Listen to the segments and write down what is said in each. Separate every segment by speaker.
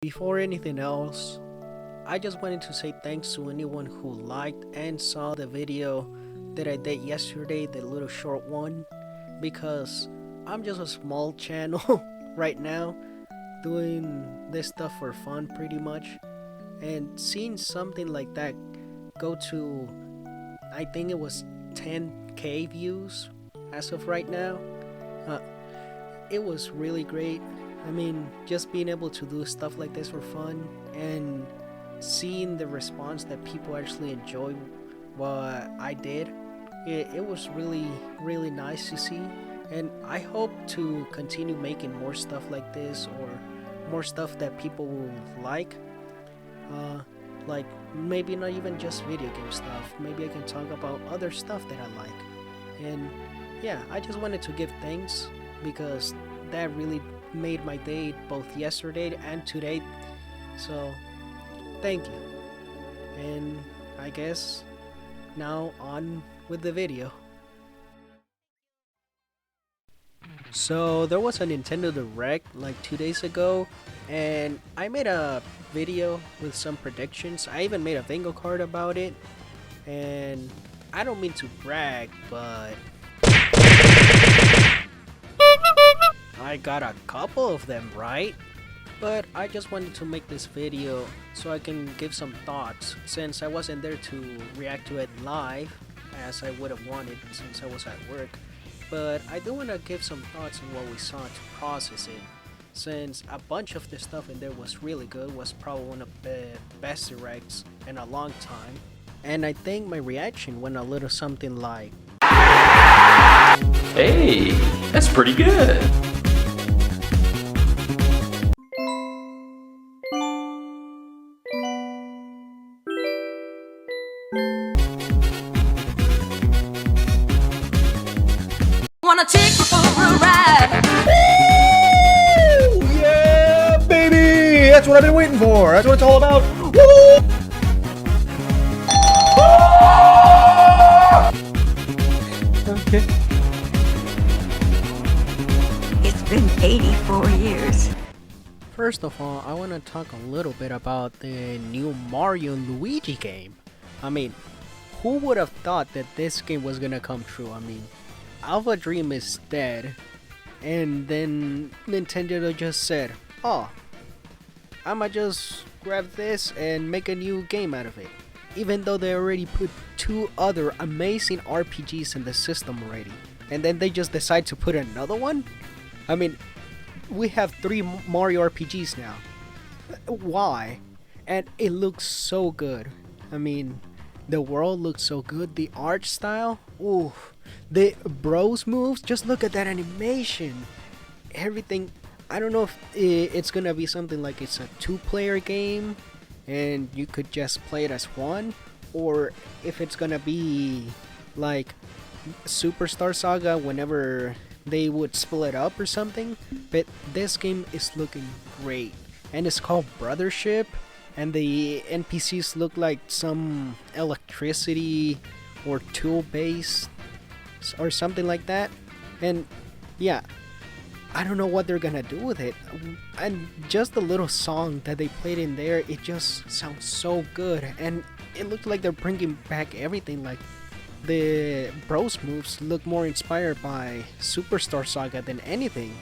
Speaker 1: Before anything else, I just wanted to say thanks to anyone who liked and saw the video that I did yesterday, the little short one, because I'm just a small channel right now doing this stuff for fun pretty much, and seeing something like that go to, I think it was 10k views as of right now. uh, it was really great. I mean, just being able to do stuff like this for fun and seeing the response that people actually enjoy what I did, it was really nice to see. And I hope to continue making more stuff like this, or more stuff that people will like. Uh, like maybe not even just video game stuff. Maybe I can talk about other stuff that I like. And yeah, I just wanted to give thanks because that really made my day both yesterday and today. So thank you. And I guess now on with the video. So there was a Nintendo Direct like 2 days ago, and I made a video with some predictions. I even made a bingo card about it, and I don't mean to brag, but I got a couple of them right. But I just wanted to make this video so I can give some thoughts, since I wasn't there to react to it live as I would have wanted since I was at work. But I do want to give some thoughts on what we saw to process it, since a bunch of the stuff in there was really good, was probably one of the best directs in a long time. And I think my reaction went a little something like,
Speaker 2: Hey, that's pretty good.
Speaker 3: Wanna take you for a ride?
Speaker 4: Woo! Yeah, baby! That's what I've been waiting for. That's what it's all about. Woo! Okay.
Speaker 3: It's been 84 years.
Speaker 1: first of all, I want to talk a little bit about the new Mario and Luigi game. I mean, who would have thought that this game was gonna come true? I mean, Alpha Dream is dead, and then Nintendo just said, oh, I'ma just grab this and make a new game out of it. Even though they already put two other amazing RPGs in the system already. And then they just decide to put another one? I mean, we have three Mario RPGs now. Why? And it looks so good. I mean, the world looks so good. The art style, ooh. The bros moves, just look at that animation. Everything, I don't know if it's gonna be something like it's a two-player game and you could just play it as one, or if it's gonna be like Superstar Saga whenever they would split up or something. But this game is looking great, and it's called Brothership, and the NPCs look like some electricity or tool based or something like that. And yeah, I don't know what they're gonna do with it. And just the little song that they played in there, it just sounds so good, and it looks like they're bringing back everything. Like the bros moves look more inspired by Superstar Saga than anything.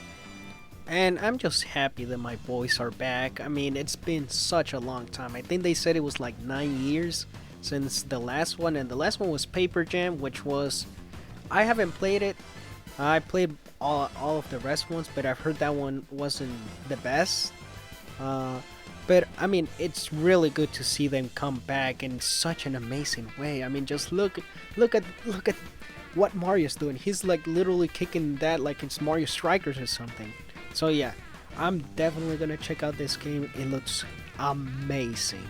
Speaker 1: And I'm just happy that my boys are back. I mean, it's been such a long time. I think they said it was like 9 years since the last one, and the last one was Paper Jam, which was, I haven't played it. I played all of the rest ones, but I've heard that one wasn't the best. But I mean, it's really good to see them come back in such an amazing way. I mean, just look at what Mario's doing. He's like literally kicking that like it's Mario Strikers or something. So yeah, I'm definitely gonna check out this game. It looks amazing.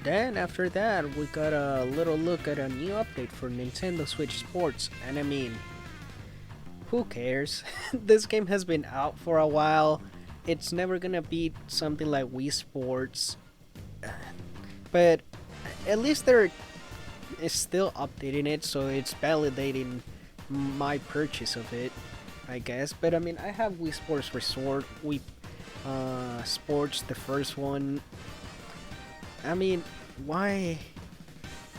Speaker 1: Then after that, we got a little look at a new update for Nintendo Switch Sports, and I mean, who cares? This game has been out for a while. It's never gonna be something like Wii Sports, but at least they're still updating it, so it's validating my purchase of it, I guess. But I mean, I have Wii Sports Resort, Sports, the first one. I mean, why?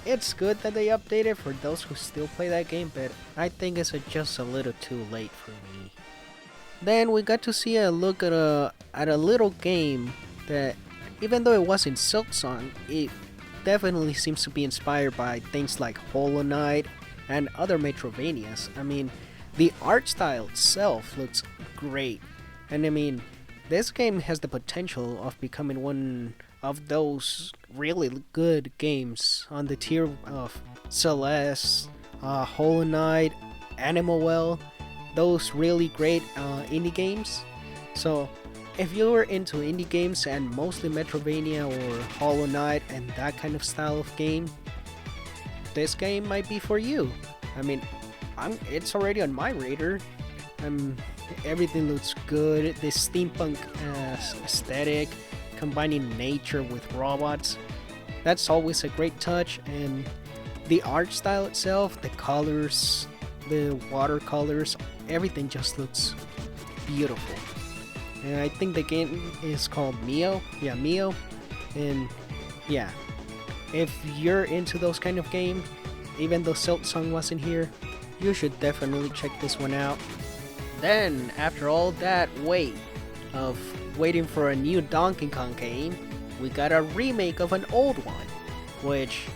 Speaker 1: It's good that they updated for those who still play that game, but I think it's just a little too late for me. Then we got to see a look at a little game that, even though it wasn't Silksong, it definitely seems to be inspired by things like Hollow Knight and other Metrovanias. I mean, the art style itself looks great, and I mean, this game has the potential of becoming one of those really good games on the tier of Celeste, Hollow Knight, Animal Well, those really great indie games. So if you're into indie games and mostly Metrovania or Hollow Knight and that kind of style of game, this game might be for you. I mean, it's already on my radar. Everything looks good. This steampunk aesthetic, combining nature with robots, that's always a great touch. And the art style itself, the colors, the watercolors, everything just looks beautiful. And I think the game is called Mio. Yeah, Mio. And yeah, if you're into those kind of game, even though Silksong wasn't here, you should definitely check this one out. Then, after all that wait of waiting for a new Donkey Kong game, we got a remake of an old one, which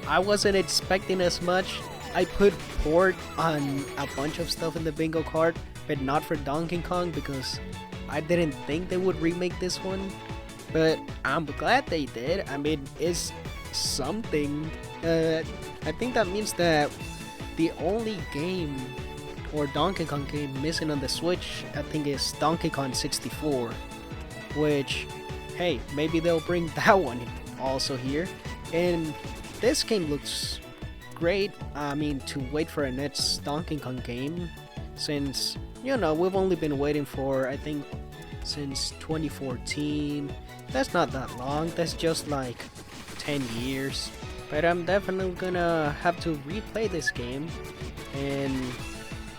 Speaker 1: I wasn't expecting as much. I put port on a bunch of stuff in the bingo card, but not for Donkey Kong because I didn't think they would remake this one. But I'm glad they did. I mean, it's something. I think that means that the only game or Donkey Kong game missing on the Switch, I think, is Donkey Kong 64, which, hey, maybe they'll bring that one also here. And this game looks great. I mean, to wait for a next Donkey Kong game, since, you know, we've only been waiting for, I think, since 2014. That's not that long. That's just like 10 years. But I'm definitely gonna have to replay this game, and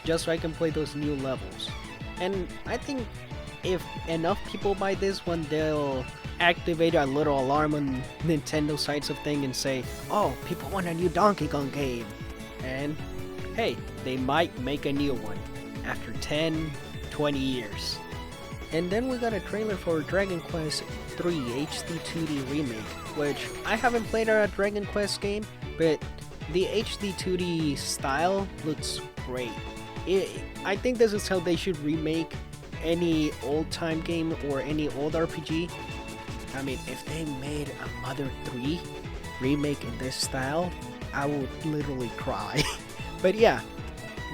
Speaker 1: just so I can play those new levels. And I think if enough people buy this one, they'll activate a little alarm on Nintendo sides of thing and say, oh, people want a new Donkey Kong game. And hey, they might make a new one after 10, 20 years. And then we got a trailer for Dragon Quest III HD 2D Remake, which I haven't played a Dragon Quest game, but the HD 2D style looks great. I think this is how they should remake any old time game or any old RPG. I mean, if they made a Mother 3 remake in this style, I would literally cry. But yeah,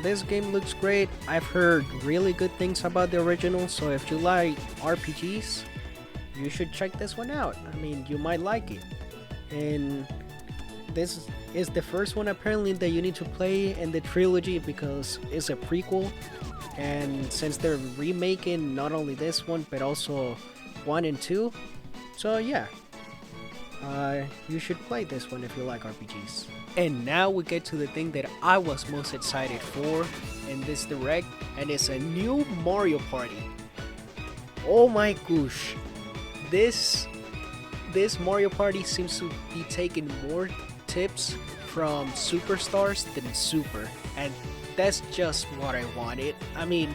Speaker 1: this game looks great. I've heard really good things about the original, so if you like RPGs, you should check this one out. I mean, you might like it. And this is the first one apparently that you need to play in the trilogy because it's a prequel. And since they're remaking not only this one but also 1 and 2, so yeah, you should play this one if you like RPGs. And now we get to the thing that I was most excited for in this direct, and it's a new Mario Party. Oh my gosh, this Mario Party seems to be taking more tips from Superstars than Super, and that's just what I wanted. I mean,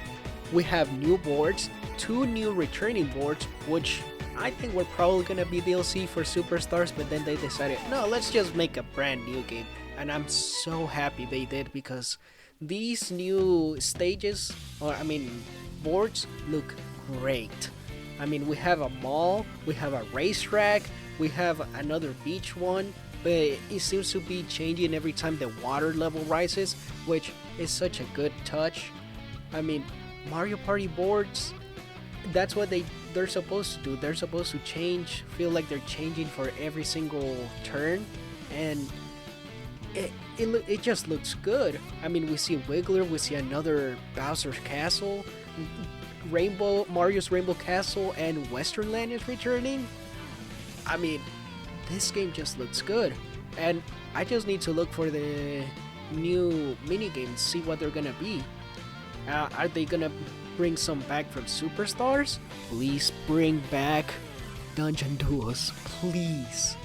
Speaker 1: we have new boards, 2 new returning boards, which I think were probably gonna be DLC for Superstars, but then they decided, no, let's just make a brand new game. And I'm so happy they did, because these new stages, or I mean boards, look great. I mean, we have a mall, we have a racetrack, we have another beach one, but it seems to be changing every time the water level rises, which is such a good touch. I mean, Mario Party boards, that's what they're supposed to do. They're supposed to change, feel like they're changing for every single turn, and it just looks good. I mean, we see Wiggler, we see another Bowser's Castle, Mario's Rainbow Castle, and Western Land is returning. I mean, this game just looks good, and I just need to look for the new mini games, see what they're gonna be. Are they gonna bring some back from Superstars, please bring back Dungeon Duos, please.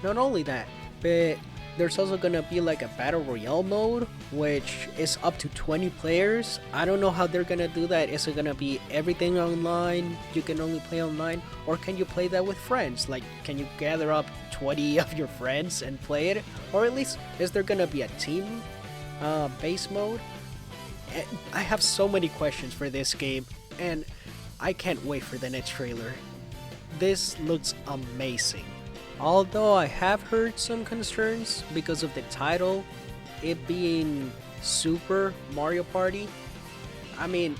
Speaker 1: Not only that, but there's also gonna be like a Battle Royale mode, which is up to 20 players. I don't know how they're gonna do that. Is it gonna be everything online? You can only play online? Or can you play that with friends? Like, can you gather up 20 of your friends and play it? Or at least, is there gonna be a team base mode? I have so many questions for this game, and I can't wait for the next trailer. This looks amazing. Although I have heard some concerns because of the title, it being Super Mario Party. I mean,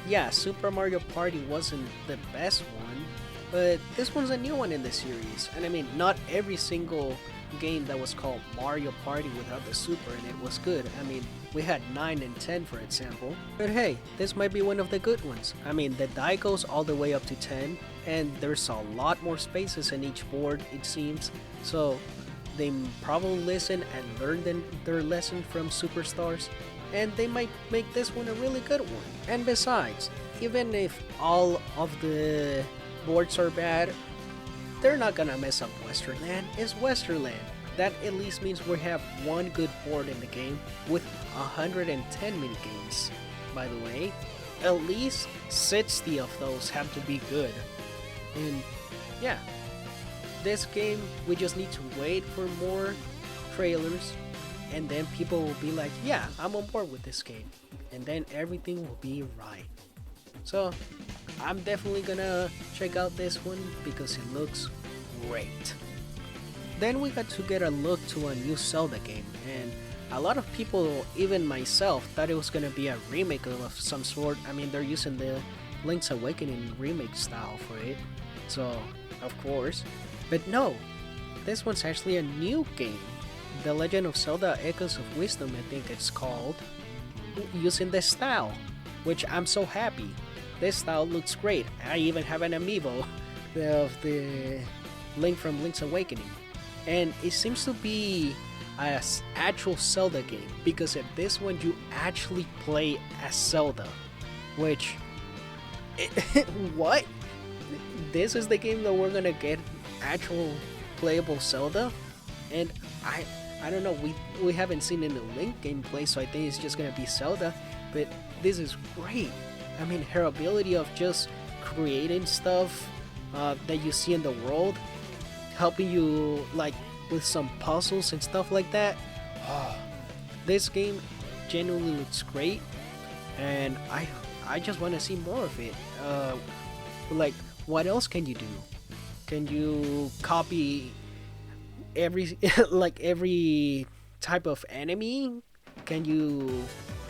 Speaker 1: yeah, Super Mario Party wasn't the best one, but this one's a new one in the series. And I mean, not every single game that was called Mario Party without the Super in it was good. I mean, we had 9 and 10 for example. But hey, this might be one of the good ones. I mean, the die goes all the way up to 10, and there's a lot more spaces in each board, it seems. So they probably listen and learn their lesson from Superstars, and they might make this one a really good one. And besides, even if all of the boards are bad, they're not gonna mess up Westerland. It's Westerland. That at least means we have one good board in the game with 110 minigames. By the way, at least 60 of those have to be good. And yeah, this game, we just need to wait for more trailers, and then people will be like, yeah, I'm on board with this game, and then everything will be right. So I'm definitely gonna check out this one because it looks great. Then we got to get a look to a new Zelda game, and a lot of people, even myself, thought it was gonna be a remake of some sort. I mean, they're using the Link's Awakening remake style for it, so of course. But no, this one's actually a new game. The Legend of Zelda Echoes of Wisdom, I think it's called, using this style, which I'm so happy. This style looks great. I even have an amiibo of the Link from Link's Awakening. And it seems to be an actual Zelda game, because in this one you actually play as Zelda. Which, what? This is the game that we're gonna get actual playable Zelda? And I don't know, we haven't seen any Link gameplay, so I think it's just gonna be Zelda, but this is great. I mean, her ability of just creating stuff that you see in the world, helping you like with some puzzles and stuff like that. Oh, this game genuinely looks great, and I just want to see more of it. Like, what else can you do? Can you copy every every type of enemy? Can you,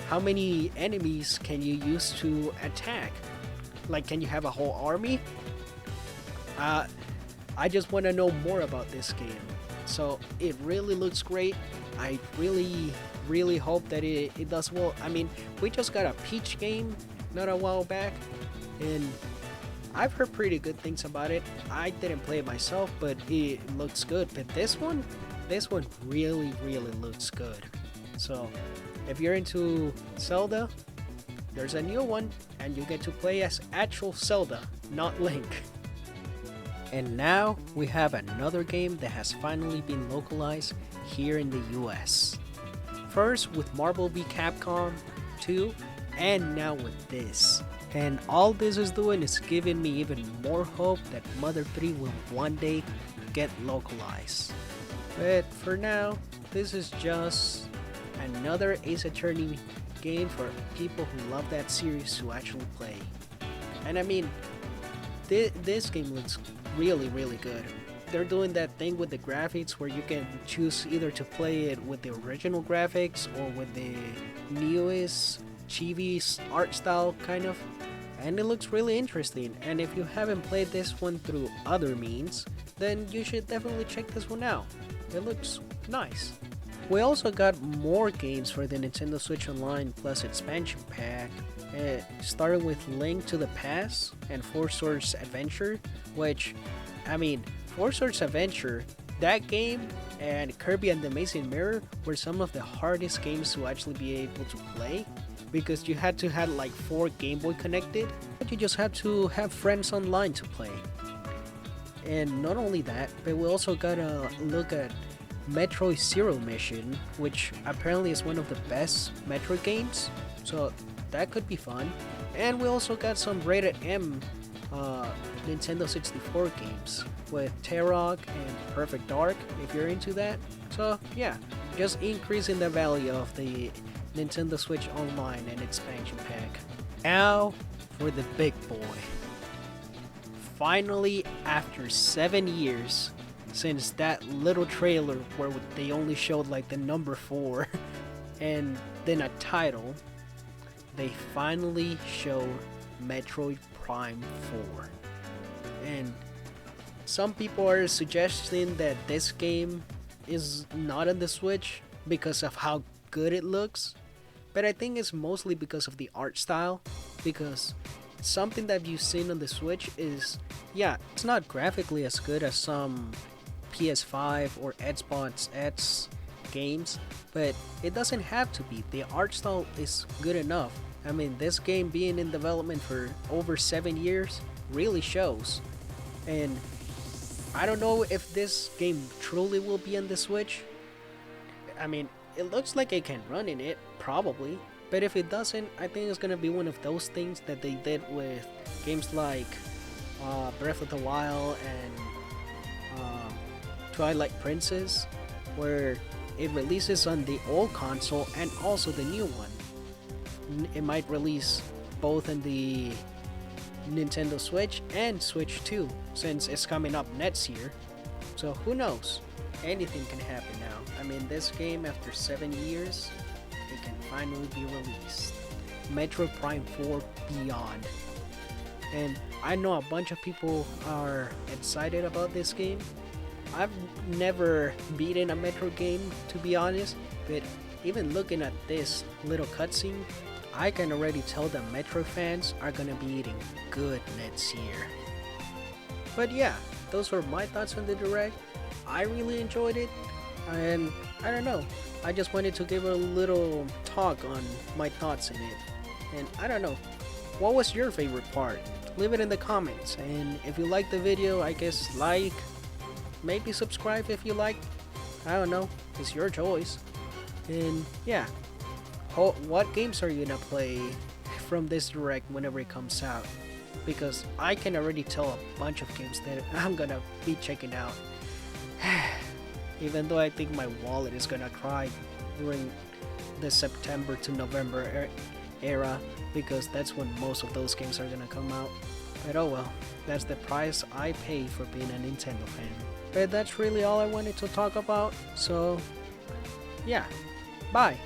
Speaker 1: how many enemies can you use to attack? Like, can you have a whole army? I just want to know more about this game. So it really looks great. I really hope that it does well. I mean, we just got a Peach game not a while back, and I've heard pretty good things about it. I didn't play it myself, but it looks good. But this one really looks good. So if you're into Zelda, there's a new one, and you get to play as actual Zelda, not Link. And now we have another game that has finally been localized here in the US. First with Marvel v Capcom 2, and now with this. And all this is doing is giving me even more hope that Mother 3 will one day get localized. But for now, this is just another Ace Attorney game for people who love that series to actually play. And I mean, this game looks really good. They're doing that thing with the graphics where you can choose either to play it with the original graphics or with the newest chibi art style kind of, and it looks really interesting. And if you haven't played this one through other means, then you should definitely check this one out. It looks nice. We also got more games for the Nintendo Switch Online Plus expansion pack, starting with Link to the Past and Four Swords Adventure, which, I mean, Four Swords Adventure, that game and Kirby and the Amazing Mirror were some of the hardest games to actually be able to play. because you had to have like 4 Game Boy connected, but you just had to have friends online to play. And not only that, but we also got a look at Metroid Zero Mission, which apparently is one of the best Metroid games, so that could be fun. And we also got some rated M Nintendo 64 games with Turok and Perfect Dark, if you're into that. So yeah, just increasing the value of the Nintendo Switch Online and expansion pack. Now for the big boy. Finally, after 7 years since that little trailer where they only showed like the number 4 and then a title, they finally showed Metroid Prime 4. And some people are suggesting that this game is not on the Switch because of how good it looks, but I think it's mostly because of the art style, because something that you've seen on the Switch is, yeah, it's not graphically as good as some PS5 or Xbox X games, but it doesn't have to be. The art style is good enough. I mean, this game being in development for over 7 years really shows. And I don't know if this game truly will be on the Switch. I mean, it looks like it can run in it, probably. But if it doesn't, I think it's gonna be one of those things that they did with games like Breath of the Wild and Twilight Princess, where it releases on the old console and also the new one. It might release both in the Nintendo Switch and Switch 2, since it's coming up next year. So who knows? Anything can happen now. I mean, this game, after 7 years, it can finally be released. Metroid Prime 4 Beyond. And I know a bunch of people are excited about this game. I've never beaten a Metroid game, to be honest, but even looking at this little cutscene, I can already tell that Metroid fans are gonna be eating good next year. But yeah, those were my thoughts on the Direct. I really enjoyed it, and I don't know, I just wanted to give a little talk on my thoughts on it. And I don't know, what was your favorite part? Leave it in the comments, and if you like the video, I guess like, maybe subscribe if you like. I don't know, it's your choice. And yeah, what games are you gonna play from this Direct whenever it comes out? Because I can already tell a bunch of games that I'm gonna be checking out. Even though I think my wallet is gonna cry during the September to November era, because that's when most of those games are gonna come out. But oh well, that's the price I pay for being a Nintendo fan. But that's really all I wanted to talk about, so yeah, bye!